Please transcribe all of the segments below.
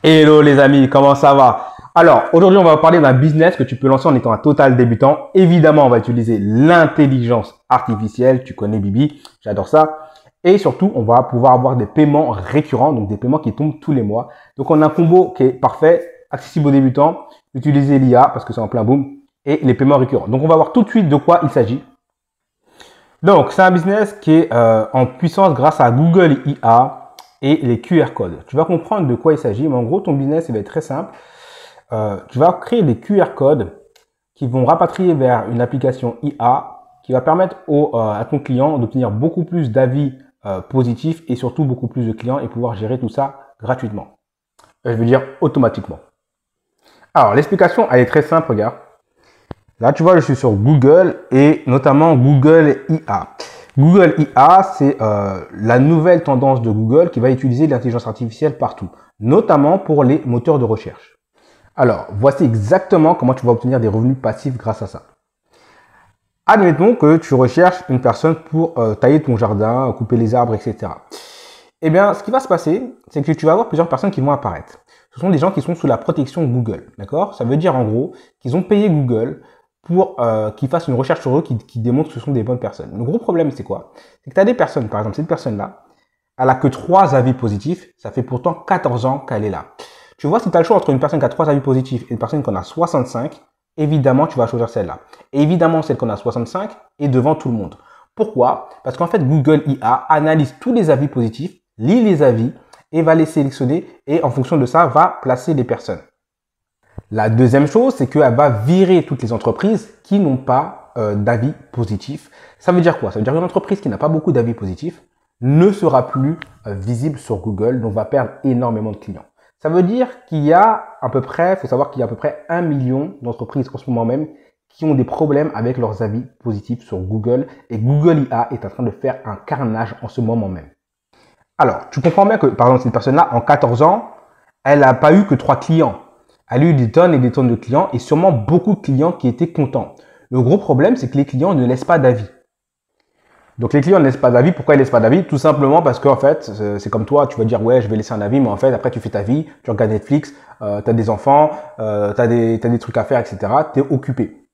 Hello les amis, comment ça va? Alors, aujourd'hui, on va parler d'un business que tu peux lancer en étant un total débutant. Évidemment, on va utiliser l'intelligence artificielle. Tu connais Bibi, j'adore ça. Et surtout, on va pouvoir avoir des paiements récurrents, donc des paiements qui tombent tous les mois. Donc, on a un combo qui est parfait, accessible aux débutants. Utiliser l'IA parce que c'est en plein boom et les paiements récurrents. Donc, on va voir tout de suite de quoi il s'agit. Donc, c'est un business qui est en puissance grâce à Google IA et les QR codes. Tu vas comprendre de quoi il s'agit, mais en gros, ton business, il va être très simple. Tu vas créer des QR codes qui vont rapatrier vers une application IA qui va permettre à ton client d'obtenir beaucoup plus d'avis positifs et surtout beaucoup plus de clients et pouvoir gérer tout ça gratuitement. Je veux dire automatiquement. Alors, l'explication, elle est très simple, regarde. Là, tu vois, je suis sur Google et notamment Google IA. Google IA, c'est la nouvelle tendance de Google qui va utiliser l'intelligence artificielle partout, notamment pour les moteurs de recherche. Alors, voici exactement comment tu vas obtenir des revenus passifs grâce à ça. Admettons que tu recherches une personne pour tailler ton jardin, couper les arbres, etc. Eh bien, ce qui va se passer, c'est que tu vas avoir plusieurs personnes qui vont apparaître. Ce sont des gens qui sont sous la protection Google, d'accord? Ça veut dire en gros qu'ils ont payé Google pour qu'ils fassent une recherche sur eux qui démontre que ce sont des bonnes personnes. Le gros problème, c'est quoi? C'est que tu as des personnes, par exemple, cette personne-là, elle a que 3 avis positifs, ça fait pourtant 14 ans qu'elle est là. Tu vois, si tu as le choix entre une personne qui a 3 avis positifs et une personne qui en a 65, évidemment, tu vas choisir celle-là. Et évidemment, celle qui en a 65 est devant tout le monde. Pourquoi? Parce qu'en fait, Google IA analyse tous les avis positifs, lit les avis et va les sélectionner et en fonction de ça, va placer les personnes. La deuxième chose, c'est qu'elle va virer toutes les entreprises qui n'ont pas d'avis positifs. Ça veut dire quoi? Ça veut dire qu'une entreprise qui n'a pas beaucoup d'avis positifs ne sera plus visible sur Google, donc va perdre énormément de clients. Ça veut dire qu'il y a à peu près, il faut savoir qu'il y a à peu près 1 million d'entreprises en ce moment même qui ont des problèmes avec leurs avis positifs sur Google et Google IA est en train de faire un carnage en ce moment même. Alors, tu comprends bien que, par exemple, cette personne-là, en 14 ans, elle n'a pas eu que 3 clients. Elle a eu des tonnes et des tonnes de clients et sûrement beaucoup de clients qui étaient contents. Le gros problème, c'est que les clients ne laissent pas d'avis. Donc les clients ne laissent pas d'avis. Pourquoi ils ne laissent pas d'avis? Tout simplement parce qu'en fait, c'est comme toi, tu vas dire ouais, je vais laisser un avis, mais en fait, après tu fais ta vie, tu regardes Netflix, tu as des enfants, tu as des trucs à faire, etc. Tu es occupé.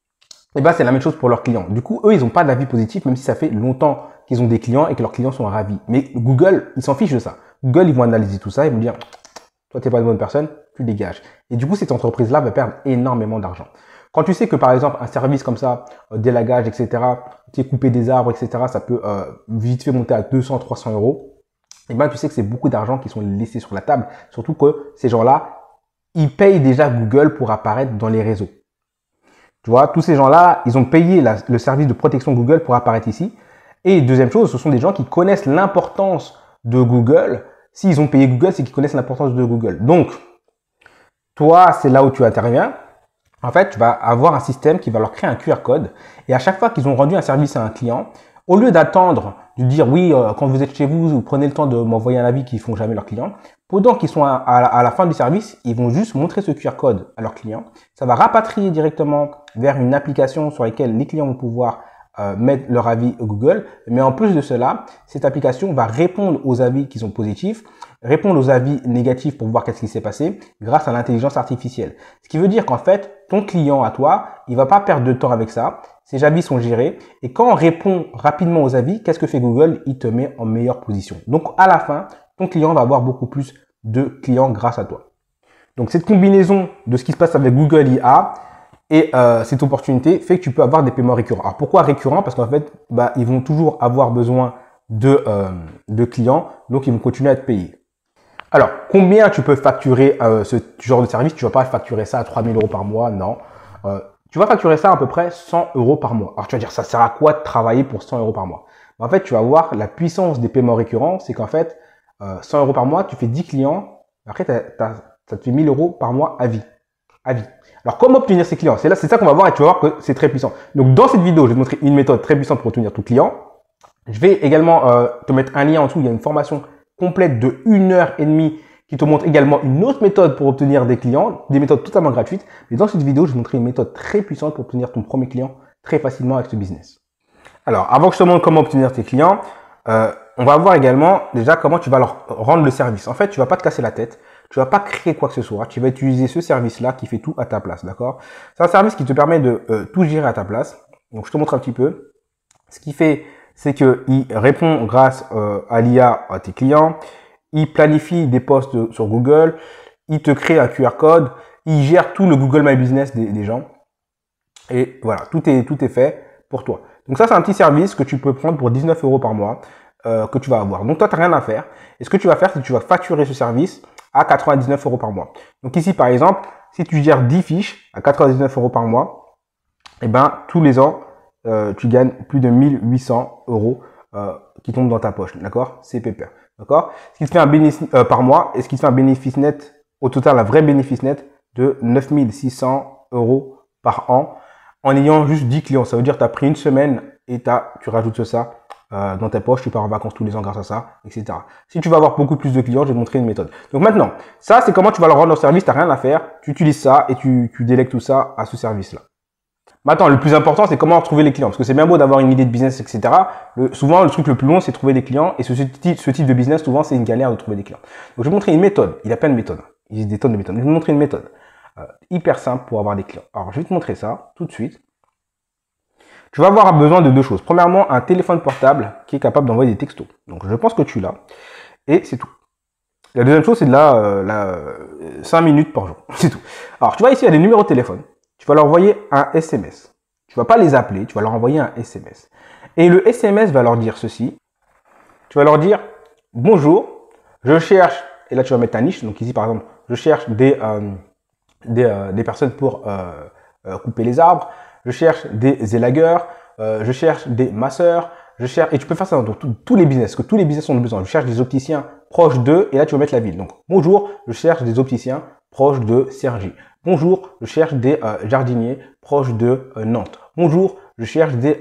Et bien, c'est la même chose pour leurs clients. Du coup, eux, ils n'ont pas d'avis positif, même si ça fait longtemps qu'ils ont des clients et que leurs clients sont ravis. Mais Google, ils s'en fichent de ça. Google, ils vont analyser tout ça, ils vont dire toi, tu n'es pas une bonne personne, tu dégages. Et du coup, cette entreprise-là va perdre énormément d'argent. Quand tu sais que, par exemple, un service comme ça, délagage, etc., tu es coupé des arbres, etc., ça peut vite fait monter à 200, 300 euros, et bien, tu sais que c'est beaucoup d'argent qui sont laissés sur la table. Surtout que ces gens-là, ils payent déjà Google pour apparaître dans les réseaux. Tu vois, tous ces gens-là, ils ont payé le service de protection Google pour apparaître ici. Et deuxième chose, ce sont des gens qui connaissent l'importance de Google. S'ils ont payé Google, c'est qu'ils connaissent l'importance de Google. Donc, toi, c'est là où tu interviens. En fait, tu vas avoir un système qui va leur créer un QR code. Et à chaque fois qu'ils ont rendu un service à un client, au lieu d'attendre, de dire oui, quand vous êtes chez vous, vous prenez le temps de m'envoyer un avis qu'ils font jamais leurs clients. Pendant qu'ils sont à la fin du service, ils vont juste montrer ce QR code à leurs clients. Ça va rapatrier directement vers une application sur laquelle les clients vont pouvoir mettre leur avis Google. Mais en plus de cela, cette application va répondre aux avis qui sont positifs, répondre aux avis négatifs pour voir qu'est-ce qui s'est passé grâce à l'intelligence artificielle. Ce qui veut dire qu'en fait, ton client à toi, il va pas perdre de temps avec ça. Ses avis sont gérés. Et quand on répond rapidement aux avis, qu'est-ce que fait Google? Il te met en meilleure position. Donc, à la fin, ton client va avoir beaucoup plus de clients grâce à toi. Donc, cette combinaison de ce qui se passe avec Google IA et cette opportunité fait que tu peux avoir des paiements récurrents. Alors, pourquoi récurrents? Parce qu'en fait, ils vont toujours avoir besoin de clients. Donc, ils vont continuer à te payer. Alors, combien tu peux facturer ce genre de service? Tu ne vas pas facturer ça à 3 000 euros par mois, non. Tu vas facturer ça à peu près 100 euros par mois. Alors, tu vas dire, ça sert à quoi de travailler pour 100 euros par mois? En fait, tu vas voir la puissance des paiements récurrents. C'est qu'en fait, 100 euros par mois, tu fais 10 clients. Après, ça te fait 1000 euros par mois à vie. À vie. Alors, comment obtenir ces clients? C'est ça qu'on va voir et tu vas voir que c'est très puissant. Donc, dans cette vidéo, je vais te montrer une méthode très puissante pour obtenir ton client. Je vais également te mettre un lien en dessous. Il y a une formation complète de 1h30 qui te montre également une autre méthode pour obtenir des clients, des méthodes totalement gratuites. Mais dans cette vidéo, je vais te montrer une méthode très puissante pour obtenir ton premier client très facilement avec ce business. Alors, avant que je te montre comment obtenir tes clients, on va voir également déjà comment tu vas leur rendre le service. En fait, tu vas pas te casser la tête. Tu vas pas créer quoi que ce soit. Tu vas utiliser ce service-là qui fait tout à ta place, d'accord? C'est un service qui te permet de tout gérer à ta place. Donc, je te montre un petit peu. Ce qu'il fait, c'est qu'il répond grâce à l'IA à tes clients. Il planifie des posts sur Google. Il te crée un QR code. Il gère tout le Google My Business des gens. Et voilà, tout est fait pour toi. Donc ça, c'est un petit service que tu peux prendre pour 19 € par mois que tu vas avoir. Donc toi, tu n'as rien à faire. Et ce que tu vas faire, c'est que tu vas facturer ce service à 99 € par mois. Donc ici, par exemple, si tu gères 10 fiches à 99 € par mois, eh ben, tous les ans, tu gagnes plus de 1800 € qui tombent dans ta poche. D'accord? C'est pépère. D'accord? Ce qui te fait un bénéfice par mois et ce qui te fait un bénéfice net, au total, un vrai bénéfice net de 9600 € par an en ayant juste 10 clients. Ça veut dire que tu as pris une semaine et tu rajoutes ça dans tes poches, tu pars en vacances tous les ans grâce à ça, etc. Si tu veux avoir beaucoup plus de clients, je vais te montrer une méthode. Donc maintenant, ça, c'est comment tu vas leur rendre leur service. Tu n'as rien à faire. Tu utilises ça et tu délègues tout ça à ce service-là. Maintenant, le plus important, c'est comment trouver les clients. Parce que c'est bien beau d'avoir une idée de business, etc. Souvent, le truc le plus long, c'est trouver des clients. Et ce type de business, souvent, c'est une galère de trouver des clients. Donc, je vais vous montrer une méthode. Il y a plein de méthodes. Il y a des tonnes de méthodes. Je vais vous montrer une méthode hyper simple pour avoir des clients. Alors, je vais te montrer ça tout de suite. Tu vas avoir besoin de deux choses. Premièrement, un téléphone portable qui est capable d'envoyer des textos. Donc, je pense que tu l'as. Et c'est tout. La deuxième chose, c'est de la 5 minutes par jour. C'est tout. Alors, tu vois ici, il y a des numéros de téléphone. Tu vas leur envoyer un SMS. Tu vas pas les appeler, tu vas leur envoyer un SMS. Et le SMS va leur dire ceci. Tu vas leur dire, bonjour, je cherche, et là tu vas mettre ta niche. Donc ici, par exemple, je cherche des personnes pour couper les arbres. Je cherche des élagueurs. Je cherche des masseurs. Je cherche, et tu peux faire ça dans tous les business, que tous les business ont besoin. Je cherche des opticiens proches d'eux, et là tu vas mettre la ville. Donc, bonjour, je cherche des opticiens proches de Cergy. Bonjour, je cherche des jardiniers proches de Nantes. Bonjour, je cherche des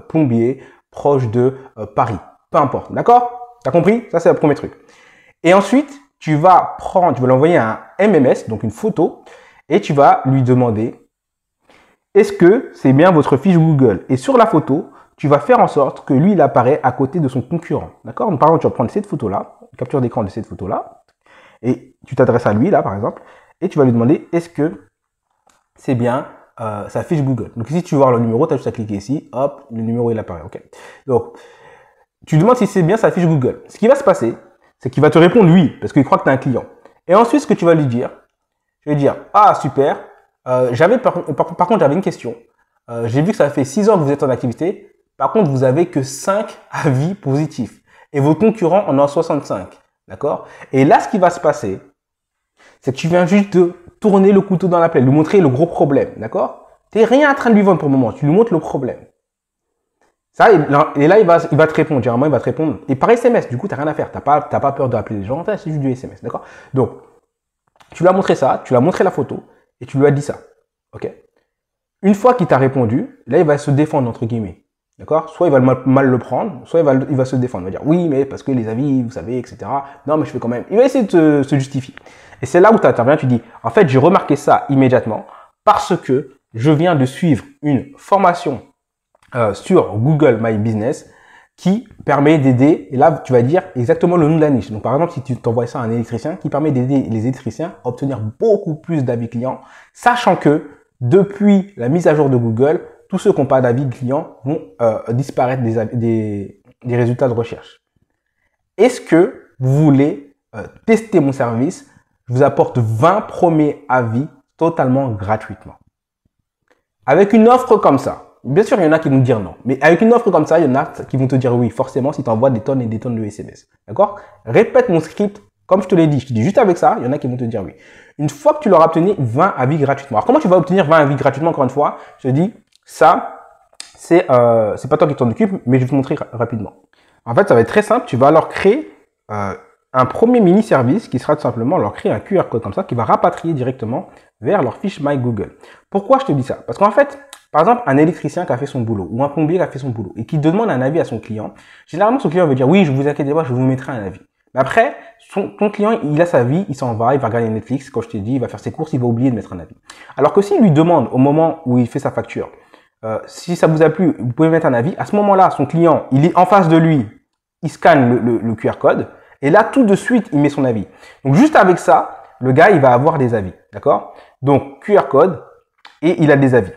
plombiers proches de Paris. Peu importe, d'accord? T'as compris? Ça, c'est le premier truc. Et ensuite, tu vas l'envoyer un MMS, donc une photo, et tu vas lui demander est-ce que c'est bien votre fiche Google? Et sur la photo, tu vas faire en sorte que lui, il apparaît à côté de son concurrent. D'accord? Donc, par exemple, tu vas prendre cette photo-là, capture d'écran de cette photo-là, et tu t'adresses à lui, là, par exemple, et tu vas lui demander est-ce que c'est bien sa fiche Google. Donc ici, tu veux voir le numéro, tu as juste à cliquer ici, hop, le numéro il apparaît. Ok. Donc, tu demandes si c'est bien sa fiche Google. Ce qui va se passer, c'est qu'il va te répondre oui, parce qu'il croit que tu es un client. Et ensuite, ce que tu vas lui dire, tu vas lui dire ah super, par contre, j'avais une question. J'ai vu que ça fait 6 ans que vous êtes en activité. Par contre, vous avez que 5 avis positifs. Et vos concurrents en ont 65. D'accord? Et là, ce qui va se passer, c'est que tu viens juste de tourner le couteau dans la plaie, lui montrer le gros problème, d'accord? Tu n'es rien en train de lui vendre pour le moment, tu lui montres le problème. Ça, et là, il va te répondre, généralement, il va te répondre. Et par SMS, du coup, tu n'as rien à faire, tu n'as pas peur d'appeler les gens, c'est juste du SMS, d'accord? Donc, tu lui as montré ça, tu lui as montré la photo, et tu lui as dit ça, ok? Une fois qu'il t'a répondu, là, il va se défendre, entre guillemets. D'accord? Soit il va mal le prendre, soit il va se défendre. Il va dire oui, mais parce que les avis, vous savez, etc. Non, mais je fais quand même. Il va essayer de se justifier. Et c'est là où tu interviens, tu dis en fait, j'ai remarqué ça immédiatement parce que je viens de suivre une formation sur Google My Business qui permet d'aider. Et là, tu vas dire exactement le nom de la niche. Donc, par exemple, si tu t'envoies ça à un électricien qui permet d'aider les électriciens à obtenir beaucoup plus d'avis clients, sachant que depuis la mise à jour de Google, tous ceux qui n'ont pas d'avis client vont disparaître des résultats de recherche. Est-ce que vous voulez tester mon service? Je vous apporte 20 premiers avis totalement gratuitement. Avec une offre comme ça, bien sûr, il y en a qui vont dire non. Mais avec une offre comme ça, il y en a qui vont te dire oui, forcément, si tu envoies des tonnes et des tonnes de SMS. D'accord? Répète mon script comme je te l'ai dit. Je te dis juste avec ça, il y en a qui vont te dire oui. Une fois que tu leur as obtenu 20 avis gratuitement. Alors, comment tu vas obtenir 20 avis gratuitement, encore une fois? Je te dis, ça, c'est pas toi qui t'en occupe, mais je vais te montrer rapidement. En fait, ça va être très simple. Tu vas leur créer un premier mini-service qui sera tout simplement leur créer un QR code comme ça qui va rapatrier directement vers leur fiche My Google. Pourquoi je te dis ça? Parce qu'en fait, par exemple, un électricien qui a fait son boulot ou un plombier qui a fait son boulot et qui demande un avis à son client, généralement, son client va dire oui, je vous inquiétez pas, je vous mettrai un avis. Mais après, ton client, il a sa vie, il s'en va, il va regarder Netflix, comme je t'ai dit, il va faire ses courses, il va oublier de mettre un avis. Alors que s'il lui demande au moment où il fait sa facture, si ça vous a plu, vous pouvez mettre un avis. À ce moment-là, son client, il est en face de lui, il scanne le QR code et là, tout de suite, il met son avis. Donc, juste avec ça, le gars, il va avoir des avis, d'accord? Donc, QR code et il a des avis.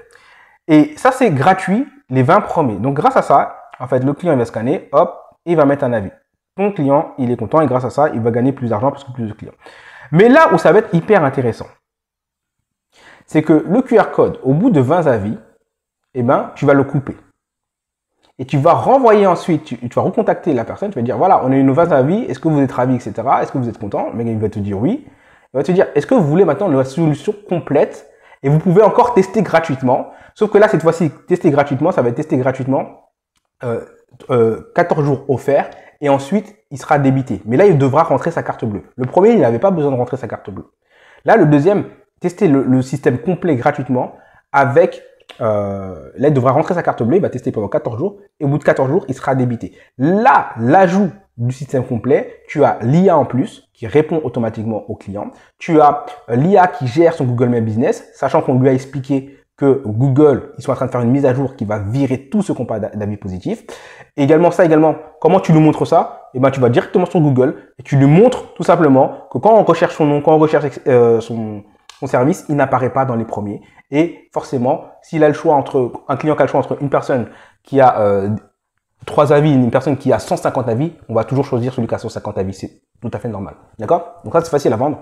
Et ça, c'est gratuit les 20 premiers. Donc, grâce à ça, en fait, le client, il va scanner, hop, et il va mettre un avis. Ton client, il est content et grâce à ça, il va gagner plus d'argent parce que plus de clients. Mais là où ça va être hyper intéressant, c'est que le QR code, au bout de 20 avis, eh ben, tu vas le couper. Et tu vas renvoyer ensuite, tu vas recontacter la personne, tu vas dire, voilà, on a eu nos 20 avis, est-ce que vous êtes ravis, etc. Est-ce que vous êtes content? Le mec, il va te dire oui. Il va te dire, est-ce que vous voulez maintenant la solution complète? Et vous pouvez encore tester gratuitement. Sauf que là, cette fois-ci, tester gratuitement, ça va être tester gratuitement 14 jours offerts. Et ensuite, il sera débité. Mais là, il devra rentrer sa carte bleue. Le premier, il n'avait pas besoin de rentrer sa carte bleue. Là, le deuxième, tester le système complet gratuitement avec... là, il devra rentrer sa carte bleue, il va tester pendant 14 jours et au bout de 14 jours, il sera débité. Là, l'ajout du système complet, tu as l'IA en plus qui répond automatiquement aux clients. Tu as l'IA qui gère son Google My Business, sachant qu'on lui a expliqué que Google, ils sont en train de faire une mise à jour qui va virer tout ce qu'on parle d'avis positifs. Et également, comment tu lui montres ça? Eh ben, tu vas directement sur Google et tu lui montres tout simplement que quand on recherche son nom, quand on recherche son service, il n'apparaît pas dans les premiers. Et forcément, s'il a le choix entre un client qui a le choix entre une personne qui a 3 avis et une personne qui a 150 avis, on va toujours choisir celui qui a 150 avis. C'est tout à fait normal. D'accord? Donc ça, c'est facile à vendre.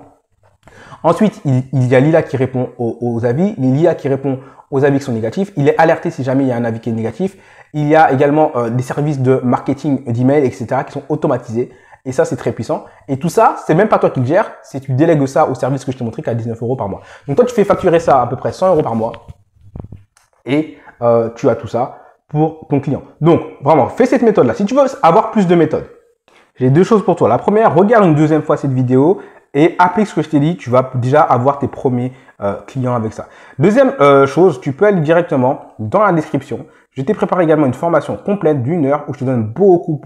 Ensuite, il y a l'IA qui répond aux avis, l'IA qui répond aux avis qui sont négatifs. Il est alerté si jamais il y a un avis qui est négatif. Il y a également des services de marketing d'email, etc. qui sont automatisés. Et ça, c'est très puissant. Et tout ça, c'est même pas toi qui le gères, c'est tu délègues ça au service que je t'ai montré qui est à 19 € par mois. Donc toi, tu fais facturer ça à peu près 100 € par mois. Et tu as tout ça pour ton client. Donc, vraiment, fais cette méthode-là. Si tu veux avoir plus de méthodes, j'ai 2 choses pour toi. La première, regarde une deuxième fois cette vidéo et applique ce que je t'ai dit. Tu vas déjà avoir tes premiers clients avec ça. Deuxième chose, tu peux aller directement dans la description. Je t'ai préparé également une formation complète d'1 heure où je te donne beaucoup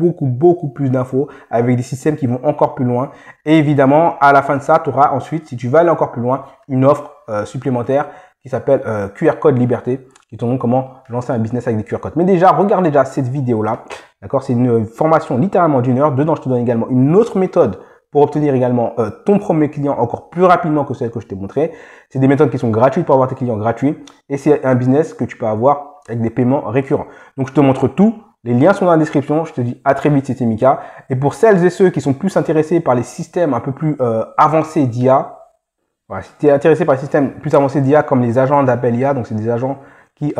plus d'infos avec des systèmes qui vont encore plus loin. Et évidemment, à la fin de ça, tu auras ensuite, si tu veux aller encore plus loin, une offre supplémentaire qui s'appelle QR Code Liberté, qui te montre comment lancer un business avec des QR codes. Mais déjà, regarde déjà cette vidéo-là. D'accord? C'est une formation littéralement d'1 heure. Dedans, je te donne également une autre méthode pour obtenir également ton premier client encore plus rapidement que celle que je t'ai montré. C'est des méthodes qui sont gratuites pour avoir tes clients gratuits. Et c'est un business que tu peux avoir avec des paiements récurrents. Donc, je te montre tout. Les liens sont dans la description. Je te dis à très vite, c'était Mika. Et pour celles et ceux qui sont plus intéressés par les systèmes un peu plus avancés d'IA, voilà, si tu es intéressé par les systèmes plus avancés d'IA comme les agents d'appel IA, donc c'est des agents qui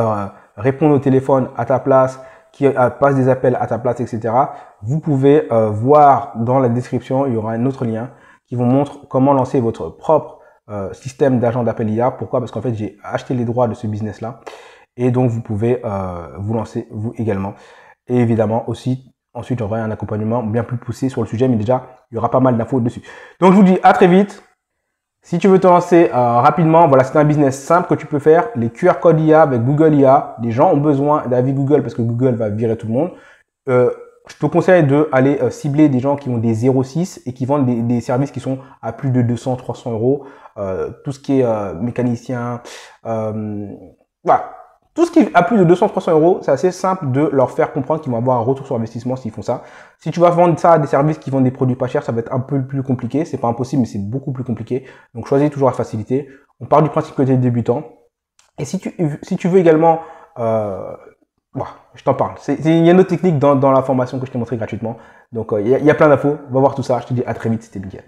répondent au téléphone à ta place, qui passent des appels à ta place, etc. Vous pouvez voir dans la description, il y aura un autre lien qui vous montre comment lancer votre propre système d'agent d'appel IA. Pourquoi? Parce qu'en fait, j'ai acheté les droits de ce business-là. Et donc, vous pouvez vous lancer, vous également. Et évidemment, aussi, ensuite, j'aurai un accompagnement bien plus poussé sur le sujet. Mais déjà, il y aura pas mal d'infos dessus. Donc, je vous dis à très vite. Si tu veux te lancer rapidement, voilà, c'est un business simple que tu peux faire. Les QR codes IA avec Google IA, les gens ont besoin d'avis Google parce que Google va virer tout le monde. Je te conseille d'aller cibler des gens qui ont des 0,6 et qui vendent des services qui sont à plus de 200-300 €. Tout ce qui est mécanicien, voilà. Tout ce qui est à plus de 200-300 €, c'est assez simple de leur faire comprendre qu'ils vont avoir un retour sur investissement s'ils font ça. Si tu vas vendre ça à des services qui vendent des produits pas chers, ça va être un peu plus compliqué. C'est pas impossible, mais c'est beaucoup plus compliqué. Donc, choisis toujours la facilité. On part du principe que tu es débutant. Et si tu veux également, je t'en parle. Il y a une autre technique dans la formation que je t'ai montré gratuitement. Donc, il y a plein d'infos. On va voir tout ça. Je te dis à très vite. C'était Miguel.